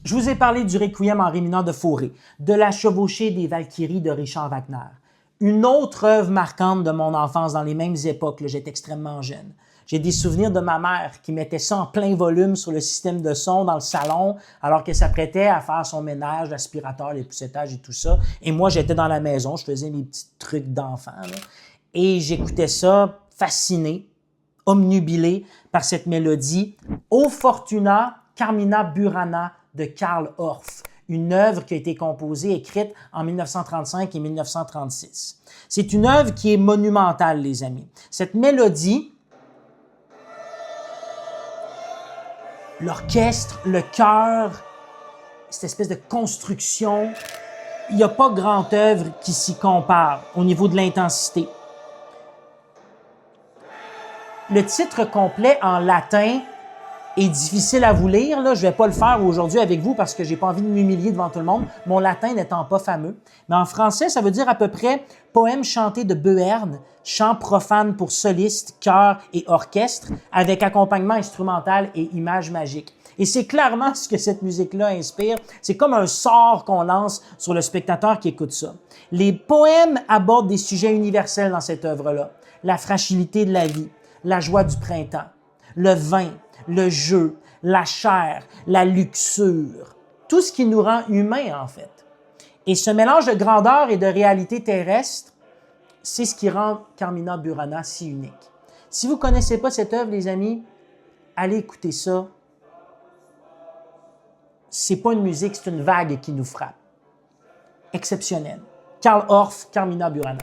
Je vous ai parlé du Requiem en ré mineur de Fauré, de la Chevauchée des Valkyries de Richard Wagner. Une autre œuvre marquante de mon enfance dans les mêmes époques, là, j'étais extrêmement jeune. J'ai des souvenirs de ma mère qui mettait ça en plein volume sur le système de son dans le salon alors qu'elle s'apprêtait à faire son ménage, l'aspirateur, l'époussetage et tout ça. Et moi, j'étais dans la maison, je faisais mes petits trucs d'enfant. Et j'écoutais ça fasciné, omnubilé par cette mélodie. O Fortuna Carmina Burana de Karl Orff, une œuvre qui a été composée, écrite en 1935 et 1936. C'est une œuvre qui est monumentale, les amis. Cette mélodie, l'orchestre, le chœur, cette espèce de construction, il n'y a pas grande œuvre qui s'y compare au niveau de l'intensité. Le titre complet en latin est difficile à vous lire. Là. Je ne vais pas le faire aujourd'hui avec vous parce que je n'ai pas envie de m'humilier devant tout le monde, mon latin n'étant pas fameux. Mais en français, ça veut dire à peu près « poème chanté de Boërdre, chant profane pour solistes, chœurs et orchestre, avec accompagnement instrumental et images magiques ». Et c'est clairement ce que cette musique-là inspire. C'est comme un sort qu'on lance sur le spectateur qui écoute ça. Les poèmes abordent des sujets universels dans cette œuvre-là. La fragilité de la vie, la joie du printemps, le vin, le jeu, la chair, la luxure, tout ce qui nous rend humains, en fait. Et ce mélange de grandeur et de réalité terrestre, c'est ce qui rend Carmina Burana si unique. Si vous ne connaissez pas cette œuvre, les amis, allez écouter ça. C'est pas une musique, c'est une vague qui nous frappe. Exceptionnelle. Karl Orff, Carmina Burana.